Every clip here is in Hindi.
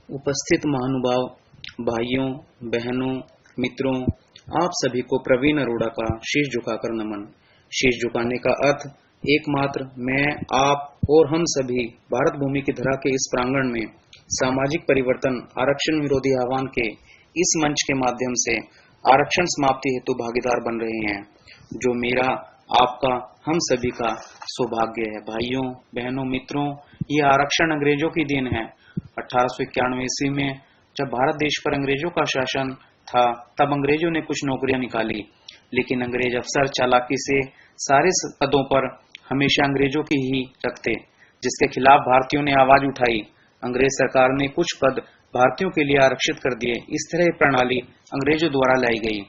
उपस्थित महानुभाव, भाइयों, बहनों, मित्रों, आप सभी को प्रवीण अरोड़ा का शीश झुकाकर नमन। शीश झुकाने का अर्थ एकमात्र मैं, आप और हम सभी भारत भूमि की धरा के इस प्रांगण में सामाजिक परिवर्तन आरक्षण विरोधी आह्वान के इस मंच के माध्यम से आरक्षण समाप्ति हेतु भागीदार बन रहे हैं, जो मेरा, आपका, हम सभी का सौभाग्य है। भाइयों, बहनों, मित्रों, ये आरक्षण अंग्रेजों की देन है। 1891 ईस्वी में जब भारत देश पर अंग्रेजों का शासन था, तब अंग्रेजों ने कुछ नौकरियां निकाली, लेकिन अंग्रेज अफसर चालाकी से सारे पदों पर हमेशा अंग्रेजों की ही रखते, जिसके खिलाफ भारतीयों ने आवाज उठाई। अंग्रेज सरकार ने कुछ पद भारतीयों के लिए आरक्षित कर दिए। इस तरह प्रणाली अंग्रेजों द्वारा लाई गई।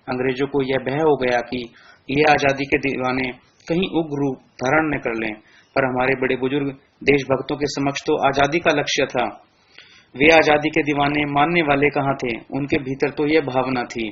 अंग्रेजों को यह भय हो गया कि ये आजादी के दीवाने कहीं उग्र रूप धारण न कर लें, पर हमारे बड़े बुजुर्ग देशभक्तों के समक्ष तो आजादी का लक्ष्य था। वे आजादी के दीवाने मानने वाले कहाँ थे? उनके भीतर तो यह भावना थी,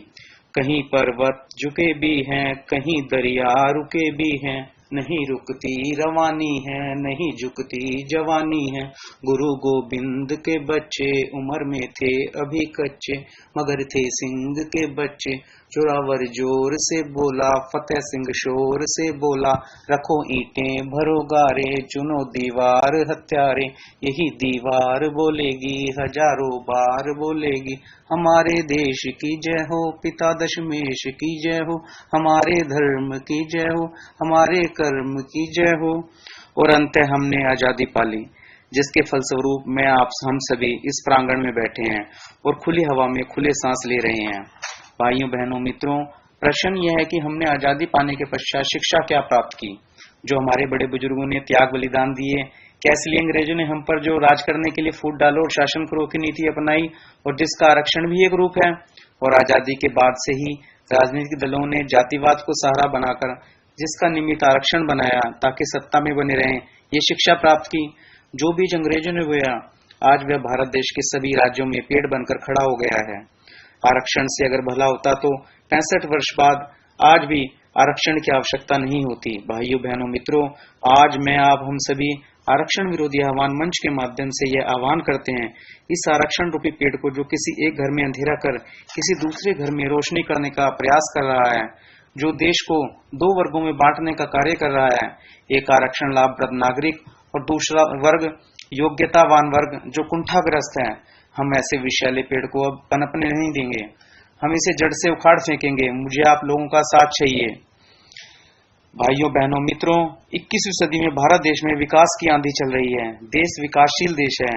कहीं पर्वत झुके भी हैं, कहीं दरिया रुके भी हैं, नहीं रुकती रवानी है, नहीं झुकती जवानी है। गुरु गोविंद के बच्चे उम्र में थे अभी कच्चे, मगर थे सिंह के बच्चे। जोरावर जोर से बोला, फतेह सिंह शोर से बोला, रखो ईंटें भरो गारे, चुनो दीवार हत्यारे। यही दीवार बोलेगी हजारों बार बोलेगी, हमारे देश की जय हो, पिता दशमेश की जय हो, हमारे धर्म की जय हो, हमारे कर्म की जय हो। और अंत हमने आजादी पाली, जिसके फलस्वरूप मैं आप हम सभी इस प्रांगण में बैठे हैं और खुली हवा में खुले सांस ले रहे हैं। भाइयों, बहनों, मित्रों, प्रश्न यह है कि हमने आजादी पाने के पश्चात शिक्षा क्या प्राप्त की? जो हमारे बड़े बुजुर्गों ने त्याग बलिदान दिए, कैसे लिए अंग्रेजों ने हम पर जो राज करने के लिए फूट डालो और शासन करो की नीति अपनाई, और जिसका आरक्षण भी एक रूप है। और आजादी के बाद से ही राजनीतिक दलों ने जातिवाद को सहारा बनाकर जिसका निमित्त आरक्षण बनाया ताकि सत्ता में बने रहें, ये शिक्षा प्राप्त की। जो बीज अंग्रेजों ने बोया, आज वह भारत देश के सभी राज्यों में पेड़ बनकर खड़ा हो गया है। आरक्षण से अगर भला होता तो 65 वर्ष बाद आज भी आरक्षण की आवश्यकता नहीं होती। भाइयों, बहनों, मित्रों, आज मैं, आप, हम सभी आरक्षण विरोधी आह्वान मंच के माध्यम से यह आह्वान करते हैं, इस आरक्षण रूपी पेड़ को जो किसी एक घर में अंधेरा कर किसी दूसरे घर में रोशनी करने का प्रयास कर रहा है, जो देश को दो वर्गों में बांटने का कार्य कर रहा है, एक आरक्षण लाभप्रद नागरिक और दूसरा वर्ग योग्यतावान वर्ग जो कुंठाग्रस्त है, हम ऐसे विषैले पेड़ को अब पनपने नहीं देंगे। हम इसे जड़ से उखाड़ फेंकेंगे। मुझे आप लोगों का साथ चाहिए। भाइयों, बहनों, मित्रों, 21वीं सदी में भारत देश में विकास की आंधी चल रही है। देश विकासशील देश है।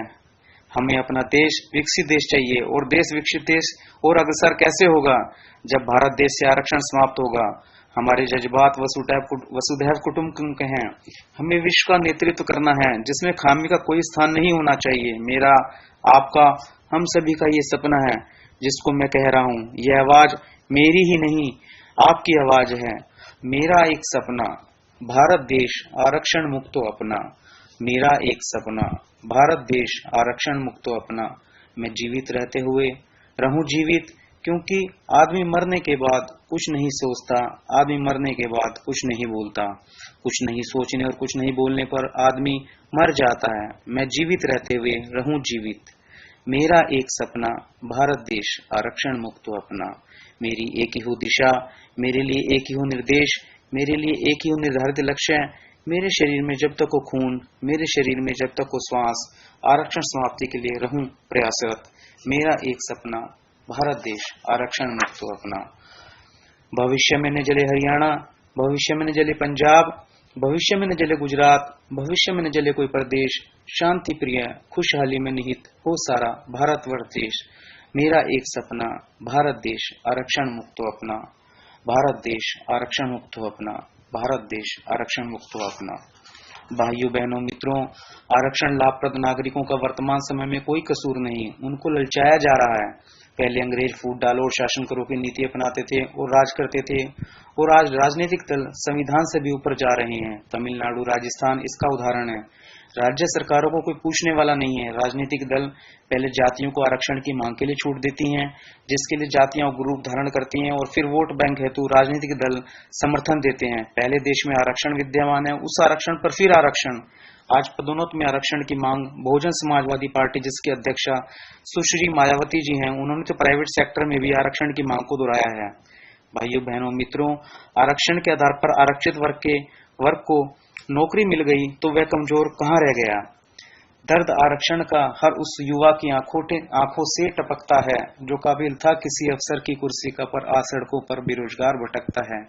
हमें अपना देश विकसित देश चाहिए, और देश विकसित देश और अग्रसर कैसे होगा? जब भारत देश से आरक्षण समाप्त होगा। हमारे जज्बात वसुधैव कुटुंबकम हैं। हमें विश्व का नेतृत्व करना है, जिसमें खामी का कोई स्थान नहीं होना चाहिए। मेरा, आपका, हम सभी का ये सपना है, जिसको मैं कह रहा हूँ। यह आवाज मेरी ही नहीं, आपकी आवाज है। मेरा एक सपना, भारत देश आरक्षण मुक्त अपना। मेरा एक सपना, भारत देश आरक्षण मुक्त अपना। मैं जीवित रहते हुए रहूं जीवित, क्योंकि आदमी मरने के बाद कुछ नहीं सोचता, आदमी मरने के बाद कुछ नहीं बोलता। कुछ नहीं सोचने और कुछ नहीं बोलने पर आदमी मर जाता है। मैं जीवित रहते हुए रहूं जीवित। मेरा एक सपना, भारत देश आरक्षण मुक्त अपना। मेरी एक ही हो दिशा, मेरे लिए एक ही हो निर्देश, मेरे लिए एक ही हो निर्धारित लक्ष्य। मेरे शरीर में जब तक हो खून, मेरे शरीर में जब तक हो श्वास, आरक्षण समाप्ति के लिए रहूं प्रयासरत। मेरा एक सपना, भारत देश आरक्षण मुक्त अपना। भविष्य में न जले हरियाणा, भविष्य में न जले पंजाब, भविष्य में न जले गुजरात, भविष्य में न जले कोई प्रदेश। शांति प्रिय खुशहाली में निहित हो सारा भारतवर्ष देश। मेरा एक सपना, भारत देश आरक्षण मुक्त अपना। भारत देश आरक्षण मुक्त अपना। भारत देश आरक्षण मुक्त अपना। भाइयों, बहनों, मित्रों, आरक्षण लाभप्रद नागरिकों का वर्तमान समय में कोई कसूर नहीं। उनको ललचाया जा रहा है। पहले अंग्रेज फूट डालो और शासन करो की नीति अपनाते थे और राज करते थे, और आज राजनीतिक दल संविधान से भी ऊपर जा रहे हैं। तमिलनाडु, राजस्थान इसका उदाहरण है। राज्य सरकारों को कोई पूछने वाला नहीं है। राजनीतिक दल पहले जातियों को आरक्षण की मांग के लिए छूट देती हैं, जिसके लिए जातियां ग्रुप धारण करती हैं, और फिर वोट बैंक हेतु राजनीतिक दल समर्थन देते हैं। पहले देश में आरक्षण विद्यमान है, उस आरक्षण पर फिर आरक्षण। आज पदोन्नत में आरक्षण की मांग बहुजन समाजवादी पार्टी, जिसकी अध्यक्षा सुश्री मायावती जी हैं, उन्होंने तो प्राइवेट सेक्टर में भी आरक्षण की मांग को दोहराया है। भाइयों बहनों मित्रों, आरक्षण के आधार पर आरक्षित वर्ग को नौकरी मिल गई तो वह कमजोर कहाँ रह गया। दर्द आरक्षण का हर उस युवा की आंखों से टपकता है जो काबिल था किसी अफसर की कुर्सी का, पर आज सड़कों पर बेरोजगार भटकता है।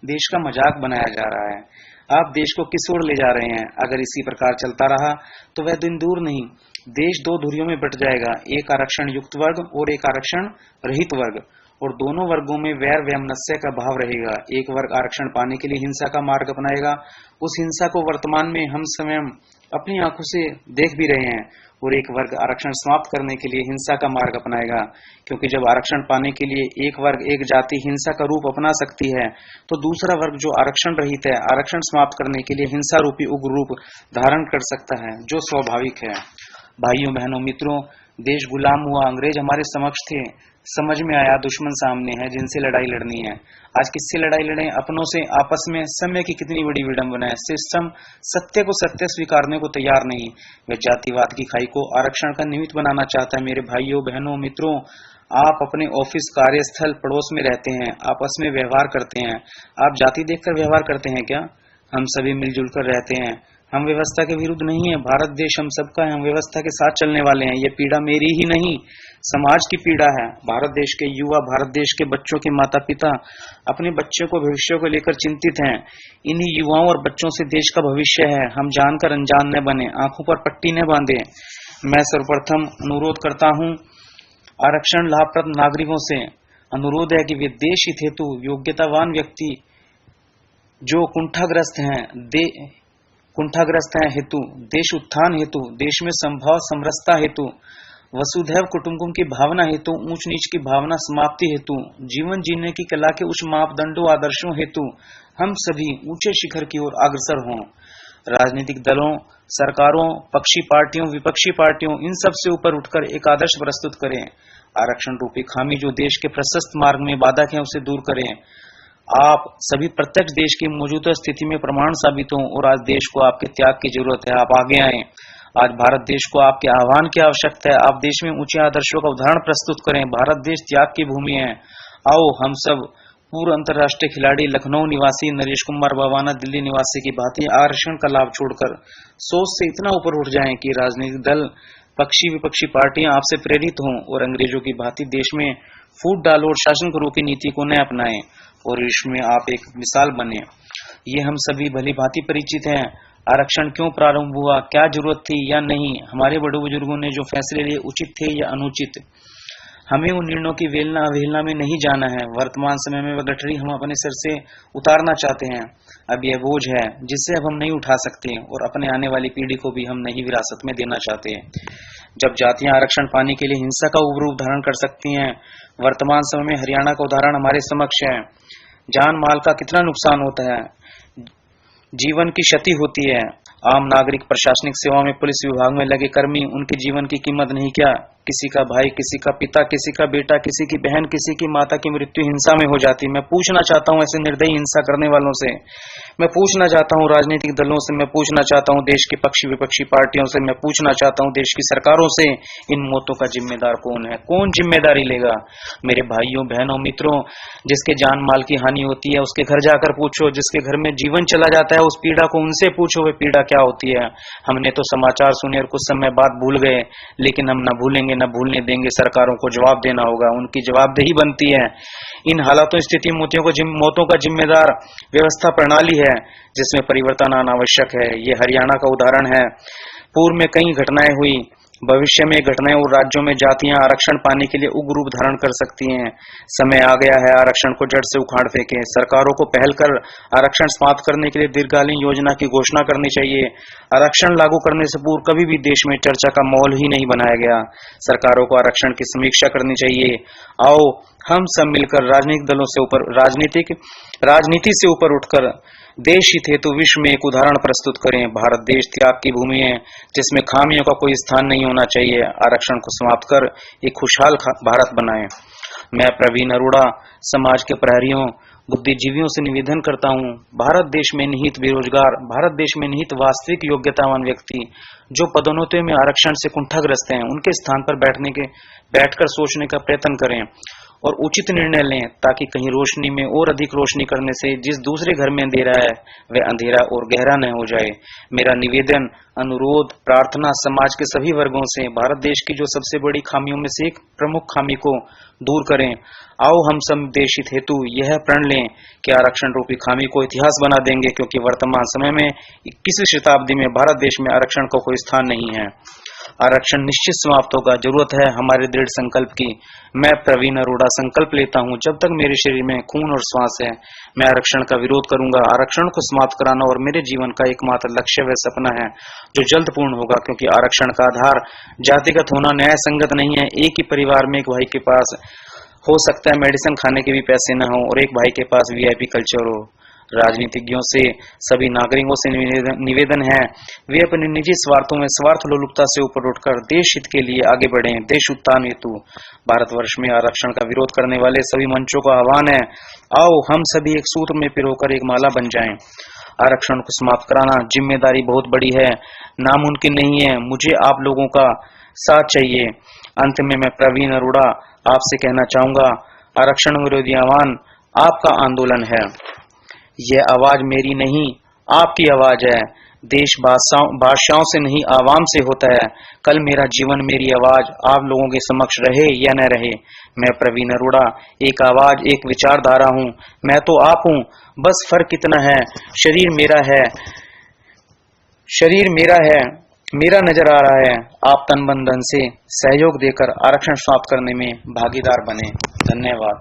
देश का मजाक बनाया जा रहा है। आप देश को किस ओर ले जा रहे हैं? अगर इसी प्रकार चलता रहा तो वह दिन दूर नहीं, देश दो धुरियों में बट जाएगा, एक आरक्षण युक्त वर्ग और एक आरक्षण रहित वर्ग, और दोनों वर्गों में वैर वैमनस्य का भाव रहेगा। एक वर्ग आरक्षण पाने के लिए हिंसा का मार्ग अपनाएगा, उस हिंसा को वर्तमान में हम स्वयं अपनी आंखों से देख भी रहे हैं, और एक वर्ग आरक्षण समाप्त करने के लिए हिंसा का मार्ग अपनाएगा। क्योंकि जब आरक्षण पाने के लिए एक वर्ग, एक जाति हिंसा का रूप अपना सकती है, तो दूसरा वर्ग जो आरक्षण रहित है, आरक्षण समाप्त करने के लिए हिंसा रूपी उग्र रूप धारण कर सकता है, जो स्वाभाविक है। भाइयों बहनों मित्रों, देश गुलाम हुआ, अंग्रेज हमारे समक्ष थे, समझ में आया दुश्मन सामने है जिनसे लड़ाई लड़नी है। आज किससे लड़ाई लड़ें? अपनों से, आपस में। समय की कितनी बड़ी विडंबना है। सिस्टम सत्य को सत्य स्वीकारने को तैयार नहीं, वह जातिवाद की खाई को आरक्षण का निमित्त बनाना चाहता है। मेरे भाइयों बहनों मित्रों, आप अपने ऑफिस, कार्यस्थल, पड़ोस में रहते हैं, आपस में व्यवहार करते हैं, आप जाति देखकर व्यवहार करते हैं क्या? हम सभी मिलजुल कर रहते हैं, हम व्यवस्था के विरुद्ध नहीं है। भारत देश हम सबका है, हम व्यवस्था के साथ चलने वाले हैं। ये पीड़ा मेरी ही नहीं, समाज की पीड़ा है। भारत देश के युवा, भारत देश के बच्चों के माता पिता अपने बच्चों को भविष्य को लेकर चिंतित हैं। इन्हीं युवाओं और बच्चों से देश का भविष्य है। हम जानकर अनजान न बने, आंखों पर पट्टी न बांधे। मैं सर्वप्रथम अनुरोध करता हूं आरक्षण लाभप्रद नागरिकों से, अनुरोध है कि वे देश हित हेतु योग्यतावान व्यक्ति जो कुंठाग्रस्त हैं हेतु, देश उत्थान हेतु, देश में संभाव समरसता हेतु, वसुधैव कुटुंबकम की भावना हेतु, ऊंच नीच की भावना समाप्ति हेतु, जीवन जीने की कला के उच्च मापदंडों आदर्शों हेतु हम सभी ऊंचे शिखर की ओर अग्रसर हों। राजनीतिक दलों, सरकारों, पक्षी पार्टियों, विपक्षी पार्टियों, इन सब से ऊपर उठकर एक आदर्श प्रस्तुत करें। आरक्षण रूपी खामी जो देश के प्रशस्त मार्ग में बाधक है, उसे दूर करें। आप सभी प्रत्यक्ष देश की मौजूदा स्थिति में प्रमाण साबित हों, और आज देश को आपके त्याग की जरूरत है। आप आगे आए। आज भारत देश को आपके आह्वान की आवश्यकता है। आप देश में ऊंचे आदर्शों का उदाहरण प्रस्तुत करें। भारत देश त्याग की भूमि है। आओ हम सब पूर्व अंतर्राष्ट्रीय खिलाड़ी, लखनऊ निवासी नरेश कुमार बावाना, दिल्ली निवासी की भांति आरक्षण का लाभ छोड़कर सोच से इतना ऊपर उठ जाएं कि राजनीतिक दल, पक्षी विपक्षी पार्टियां आपसे प्रेरित हों और अंग्रेजों की भांति देश में फूट डालो और शासन करो की नीति को न अपनाएं, और इसमें आप एक मिसाल बने। ये हम सभी भली भांति परिचित हैं। आरक्षण क्यों प्रारंभ हुआ, क्या जरूरत थी या नहीं, हमारे बड़े बुजुर्गों ने जो फैसले लिए उचित थे या अनुचित, हमें उन निर्णयों की वेलना अवहेलना में नहीं जाना है। वर्तमान समय में वह गठरी हम अपने सिर से उतारना चाहते हैं। अब यह बोझ है जिसे अब हम नहीं उठा सकते, और अपने आने वाली पीढ़ी को भी हम नहीं विरासत में देना चाहते। जब जातियां आरक्षण पाने के लिए हिंसा का उग्र रूप धारण कर सकती हैं, वर्तमान समय में हरियाणा का उदाहरण हमारे समक्ष है। जान माल का कितना नुकसान होता है, जीवन की क्षति होती है। आम नागरिक, प्रशासनिक सेवा में, पुलिस विभाग में लगे कर्मी, उनके जीवन की कीमत नहीं क्या? किसी का भाई, किसी का पिता, किसी का बेटा, किसी की बहन, किसी की माता की मृत्यु हिंसा में हो जाती। मैं पूछना चाहता हूं ऐसे निर्दयी हिंसा करने वालों से, मैं पूछना चाहता हूं राजनीतिक दलों से, मैं पूछना चाहता हूं देश की पक्षी विपक्षी पार्टियों से, मैं पूछना चाहता हूं देश की सरकारों से, इन मौतों का जिम्मेदार कौन है? कौन जिम्मेदारी लेगा? मेरे भाइयों बहनों मित्रों, जिसके जान माल की हानि होती है उसके घर जाकर पूछो, जिसके घर में जीवन चला जाता है उस पीड़ा को उनसे पूछो, वे पीड़ा क्या होती है। हमने तो समाचार सुने और कुछ समय बाद भूल गए, लेकिन हम न भूलेंगे न भूलने देंगे। सरकारों को जवाब देना होगा, उनकी जवाबदेही बनती है। इन हालातों, स्थिति, मौतों का जिम्मेदार व्यवस्था प्रणाली है जिसमें परिवर्तन आना आवश्यक है। ये हरियाणा का उदाहरण है। पूर्व में कई घटनाएं हुई, भविष्य में घटनाएं और राज्यों में जातियां आरक्षण पाने के लिए उग्र रूप धारण कर सकती हैं। समय आ गया है आरक्षण को जड़ से उखाड़ फेंके। सरकारों को पहल कर आरक्षण समाप्त करने के लिए दीर्घकालीन योजना की घोषणा करनी चाहिए। आरक्षण लागू करने से पूर्व कभी भी देश में चर्चा का माहौल ही नहीं बनाया गया। सरकारों को आरक्षण की समीक्षा करनी चाहिए। आओ हम सब मिलकर राजनीतिक दलों से ऊपर, राजनीति से ऊपर उठकर देश हित हेतु विश्व में एक उदाहरण प्रस्तुत करें। भारत देश त्याग की भूमि है जिसमें खामियों का कोई स्थान नहीं होना चाहिए। आरक्षण को समाप्त कर एक खुशहाल भारत बनाएं। मैं प्रवीण अरोड़ा समाज के प्रहरियों बुद्धिजीवियों से निवेदन करता हूँ, भारत देश में निहित बेरोजगार, भारत देश में निहित वास्तविक योग्यतावान व्यक्ति जो पदोन्नति में आरक्षण से कुंठाग्रस्त हैं, उनके स्थान पर बैठकर सोचने का प्रयत्न करें और उचित निर्णय लें, ताकि कहीं रोशनी में और अधिक रोशनी करने से जिस दूसरे घर में अंधेरा है वह अंधेरा और गहरा न हो जाए। मेरा निवेदन, अनुरोध, प्रार्थना समाज के सभी वर्गों से भारत देश की जो सबसे बड़ी खामियों में से एक प्रमुख खामी को दूर करें। आओ हम सब देश हित हेतु यह प्रण लें कि आरक्षण रूपी खामी को इतिहास बना देंगे, क्योंकि वर्तमान समय में 21वीं शताब्दी में भारत देश में आरक्षण का कोई स्थान नहीं है। आरक्षण निश्चित समाप्त होगा, जरूरत है हमारे दृढ़ संकल्प की। मैं प्रवीण अरोड़ा संकल्प लेता हूं, जब तक मेरे शरीर में खून और श्वास है मैं आरक्षण का विरोध करूंगा। आरक्षण को समाप्त कराना और मेरे जीवन का एकमात्र लक्ष्य व सपना है जो जल्द पूर्ण होगा, क्योंकि आरक्षण का आधार जातिगत होना न्याय संगत नहीं है। एक ही परिवार में एक भाई के पास हो सकता है मेडिसिन खाने के भी पैसे न हो और एक भाई के पास वीआईपी कल्चर हो। राजनीतिज्ञों से, सभी नागरिकों से निवेदन है, वे अपने निजी स्वार्थों में स्वार्थ लोलुपता से ऊपर उठकर देश हित के लिए आगे बढ़ें। देश उत्थान हेतु भारतवर्ष में आरक्षण का विरोध करने वाले सभी मंचों का आह्वान है, आओ हम सभी एक सूत्र में पिरोकर एक माला बन जाएं। आरक्षण को समाप्त कराना जिम्मेदारी बहुत बड़ी है, नामुमकिन नहीं है। मुझे आप लोगों का साथ चाहिए। अंत में मैं प्रवीण अरोड़ा आपसे कहना चाहूंगा, आरक्षण विरोधी आह्वान आपका आंदोलन है। यह आवाज मेरी नहीं, आपकी आवाज है। देश बादशाहों से नहीं आवाम से होता है। कल मेरा जीवन, मेरी आवाज आप लोगों के समक्ष रहे या न रहे, मैं प्रवीण अरोड़ा एक आवाज, एक विचारधारा हूँ। मैं तो आप हूँ, बस फर्क इतना है, शरीर मेरा है, मेरा नजर आ रहा है। आप तन मन धन से सहयोग देकर आरक्षण समाप्त करने में भागीदार बने। धन्यवाद।